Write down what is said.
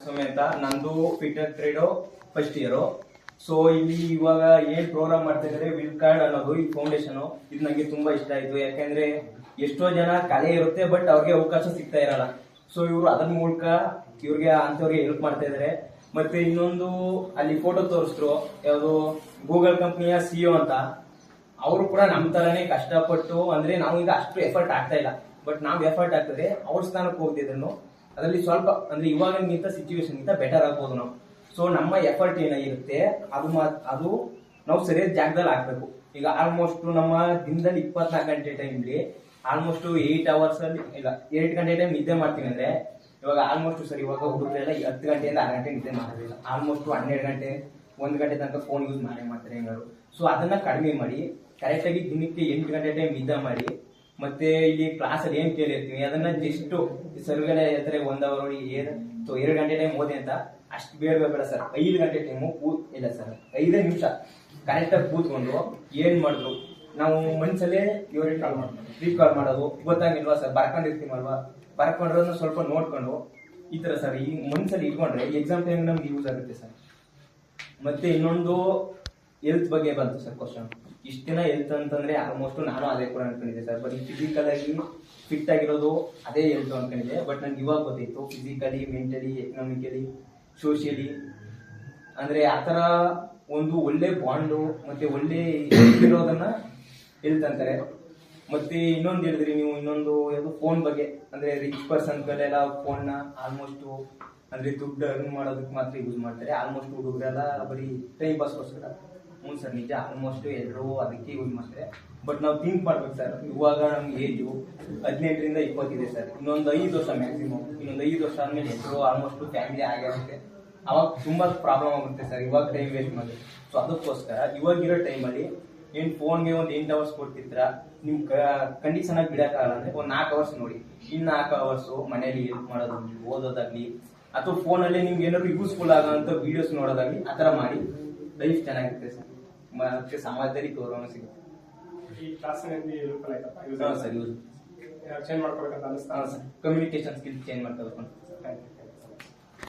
ಸೌಮ್ಯ ಅಂತ. ನಂದು fitness trade first year. So ಇಲ್ಲಿ ಇವಾಗ ಏನ್ ಪ್ರೋಗ್ರಾಮ್ ಮಾಡ್ತಾ ಇದಾರೆ ವಿಲ್ ಕಾರ್ಡ್ ಅನ್ನೋದು ಈ ಫೌಂಡೇಶನ್, ಇದು ನಂಗೆ ತುಂಬಾ ಇಷ್ಟ ಆಯ್ತು. ಯಾಕಂದ್ರೆ ಎಷ್ಟೋ ಜನ ಕಲೆ ಇರುತ್ತೆ ಬಟ್ ಅವ್ರಿಗೆ ಅವಕಾಶ ಸಿಗ್ತಾ ಇರಲ್ಲ. ಸೊ ಇವರು ಅದರ ಮೂಲಕ ಇವ್ರಿಗೆ ಅಂತವ್ರಿಗೆ ಹೆಲ್ಪ್ ಮಾಡ್ತಾ ಇದಾರೆ. ಮತ್ತೆ ಇನ್ನೊಂದು ಅಲ್ಲಿ ಫೋಟೋ ತೋರಿಸಿದ್ರು, ಯಾವುದು ಗೂಗಲ್ ಕಂಪ್ನಿಯ ಸಿಇಒ ಅಂತ. ಅವರು ಕೂಡ ನಮ್ ತರನೇ ಕಷ್ಟಪಟ್ಟು, ಅಂದ್ರೆ ನಾವು ಈಗ ಅಷ್ಟು ಎಫರ್ಟ್ ಆಗ್ತಾ ಇಲ್ಲ, ಬಟ್ ನಾವು ಎಫರ್ಟ್ ಆಗ್ತದೆ ಅವ್ರ ಸ್ಥಾನಕ್ಕೆ ಹೋಗ್ತಿದ್ರು ಅದರಲ್ಲಿ ಸ್ವಲ್ಪ ಅಂದ್ರೆ ಇವಾಗಿನ ಸಿಚುವೇಶನ್ ಗಿಂತ ಬೆಟರ್ ಆಗ್ಬೋದು ನಾವು. ಸೊ ನಮ್ಮ ಎಫರ್ಟ್ ಏನಾಗಿರುತ್ತೆ ಅದು ನಾವು ಸರಿಯಾದ ಜಾಗದಲ್ಲಿ ಹಾಕ್ಬೇಕು. ಈಗ ಆಲ್ಮೋಸ್ಟ್ ನಮ್ಮ ದಿನದಲ್ಲಿ 24 ಗಂಟೆ ಟೈಮ್ಲಿ ಆಲ್ಮೋಸ್ಟ್ 8 ಅವರ್ಸ್ ಅಲ್ಲಿ ಇಲ್ಲ 8 ಗಂಟೆ ಟೈಮ್ ನಿದ್ದೆ ಮಾಡ್ತೀನಿ ಅಂದ್ರೆ ಇವಾಗ ಆಲ್ಮೋಸ್ಟ್ ಸರ್ ಇವಾಗ ಹುಡುಗರೆಲ್ಲ 10 ಗಂಟೆಯಿಂದ 6 ಗಂಟೆ ನಿದ್ದೆ ಮಾಡೋದಿಲ್ಲ. ಆಲ್ಮೋಸ್ಟ್ 12 ಗಂಟೆ 1 ಗಂಟೆ ತನಕ ಫೋನ್ ಯೂಸ್ ಮಾಡ್ತಾರೆ ಹೆಂಗಾರು. ಸೊ ಅದನ್ನ ಕಡಿಮೆ ಮಾಡಿ ಕರೆಕ್ಟ್ ಆಗಿ ದಿನಕ್ಕೆ 8 ಗಂಟೆ ಟೈಮ್ ನಿದ್ದೆ ಮಾಡಿ. ಮತ್ತೆ ಇಲ್ಲಿ ಕ್ಲಾಸ್ ಅಲ್ಲಿ ಏನ್ ಕೇಳಿರ್ತೀವಿ ಅದನ್ನ ಜಸ್ಟ್ ಸರ್ವೆಲ್ಲ ಹೇಳ್ತಾರೆ 1 ಅವರ್ 2 ಗಂಟೆ ಟೈಮ್ ಓದಿ ಅಂತ. ಅಷ್ಟು ಬೇಡ ಸರ್, 5 ಗಂಟೆ ಟೈಮು ಇಲ್ಲ ಸರ್ 5 ನಿಮಿಷ ಕರೆಕ್ಟ್ ಆಗಿ ಕೂತ್ಕೊಂಡು ಏನ್ ಮಾಡಿದ್ರು ನಾವು ಮನ್ಸಲ್ಲೇ ಇವ್ರಿಗೆ ರೀಕಾಲ್ ಮಾಡೋದು ಗೊತ್ತಾಗಿಲ್ವಾ ಸರ್, ಬರ್ಕೊಂಡಿರ್ತೀವಲ್ವಾ, ಬರ್ಕೊಂಡ್ರೆ ಸ್ವಲ್ಪ ನೋಡ್ಕೊಂಡು ಈ ತರ ಸರ್ ಈ ಮನ್ಸಲ್ಲಿ ಇಟ್ಕೊಂಡ್ರೆ ಎಕ್ಸಾಮ್ ಟೈಮ್ ನಮ್ಗೆ ಯೂಸ್ ಆಗುತ್ತೆ ಸರ್. ಮತ್ತೆ ಇನ್ನೊಂದು ಹೆಲ್ತ್ ಬಗ್ಗೆ ಬಂತು ಸರ್ ಕ್ವಶನ್. ಇಷ್ಟ ದಿನ ಹೆಲ್ತ್ ಅಂತಂದ್ರೆ ಆಲ್ಮೋಸ್ಟ್ ನಾನು ಅದೇ ಕೂಡ ಅನ್ಕೊಂಡಿದ್ದೆ ಸರ್. ಬಟ್ ಫಿಸಿಕಲ್ ಆಗಿ ಫಿಟ್ ಆಗಿರೋದು ಅದೇ ಹೆಲ್ತ್ ಅನ್ಕೊಂಡಿದ್ದೆ. ಬಟ್ ನನ್ಗೆ ಇವಾಗ ಗೊತ್ತಾಯ್ತು ಫಿಸಿಕಲಿ, ಮೆಂಟಲಿ, ಎಕನಾಮಿಕಲಿ, ಸೋಷಿಯಲಿ ಅಂದ್ರೆ ಆತರ ಒಂದು ಒಳ್ಳೆ ಬಾಂಡು ಮತ್ತೆ ಒಳ್ಳೆ ಇರೋದನ್ನ ಹೆಲ್ತ್ ಅಂತಾರೆ. ಮತ್ತೆ ಇನ್ನೊಂದು ಹೇಳಿದ್ರಿ ನೀವು, ಇನ್ನೊಂದು ಯಾವುದು ಫೋನ್ ಬಗ್ಗೆ, ಅಂದ್ರೆ ರಿಚ್ ಪರ್ಸನ್ ಗಳೆಲ್ಲ ಫೋನ್ ನ ಆಲ್ಮೋಸ್ಟ್ ಅಂದ್ರೆ ದುಡ್ಡು ಅರ್ನ್ ಮಾಡೋದಕ್ಕೆ ಮಾತ್ರ ಯೂಸ್ ಮಾಡ್ತಾರೆ. ಆಲ್ಮೋಸ್ಟ್ ಹುಡುಗರೆಲ್ಲ ಬರೀ ಟೈಮ್ ಪಾಸ್ಗೋಸ್ಕರ. ಹ್ಞೂ ಸರ್ ನಿಜ, ಆಲ್ಮೋಸ್ಟ್ ಎಲ್ಲರೂ ಅದಕ್ಕೆ ಯೂಸ್ ಮಾಡ್ತಾರೆ. ಬಟ್ ನಾವು ಥಿಂಕ್ ಮಾಡ್ಬೇಕು ಸರ್, ಇವಾಗ ನಮ್ಗೆ ಏಜು 18ರಿಂದ 20 ಇದೆ ಸರ್. ಇನ್ನೊಂದು 5 ವರ್ಷ ಮ್ಯಾಕ್ಸಿಮಮ್, ಇನ್ನೊಂದು 5 ವರ್ಷ ಆದ್ಮೇಲೆ ಎಲ್ಲರೂ ಆಲ್ಮೋಸ್ಟ್ ಫ್ಯಾಮಿಲಿ ಆಗಿರುತ್ತೆ. ಅವಾಗ ತುಂಬಾ ಪ್ರಾಬ್ಲಮ್ ಆಗುತ್ತೆ ಸರ್ ಇವಾಗ ಟೈಮ್ ವೇಸ್ಟ್ ಮಾಡಿ. ಸೊ ಅದಕ್ಕೋಸ್ಕರ ಇವಾಗಿರೋ ಟೈಮಲ್ಲಿ ಏನ್ ಫೋನ್ಗೆ ಒಂದು 8 ಅವರ್ಸ್ ಕೊಡ್ತಿದ್ರ ನಿಮ್ ಕಂಡೀಷನ್ ಆಗಿ ಬಿಡಕ್ಕಾಗಲ್ಲ ಅಂದ್ರೆ ಒಂದು 4 ಅವರ್ಸ್ ನೋಡಿ. ಇನ್ನು 4 ಅವರ್ಸ್ ಮನೇಲಿ ಹೆಲ್ಪ್ ಮಾಡೋದಾಗ್ಲಿ, ಓದೋದಾಗ್ಲಿ, ಅಥವಾ ಫೋನಲ್ಲಿ ನಿಮ್ಗೆ ಏನಾದ್ರು ಯೂಸ್ಫುಲ್ ಆಗೋಂಥ ವಿಡಿಯೋಸ್ ನೋಡೋದಾಗ್ಲಿ ಆತರ ಮಾಡಿ ಲೈಫ್ ಚೆನ್ನಾಗಿರುತ್ತೆ ಸರ್. ಮತ್ತೆ ಸಮಾಜದಲ್ಲಿ ಗೌರವ ಸಿಗುತ್ತೆ. ಈ ಕ್ಲಾಸಿನಲ್ಲಿ ಯೂಸ್ಫುಲ್ ಆಯ್ತಪ್ಪ. ಸರ್ ಯೂಸ್ ಚೇಂಜ್ ಮಾಡ್ಕೋಬೇಕಂತ ಅನಿಸ್ತಾ ಸರ್, ಕಮ್ಯುನಿಕೇಶನ್ ಸ್ಕಿಲ್ ಚೇಂಜ್ ಮಾಡ್ಕೋಬೇಕು.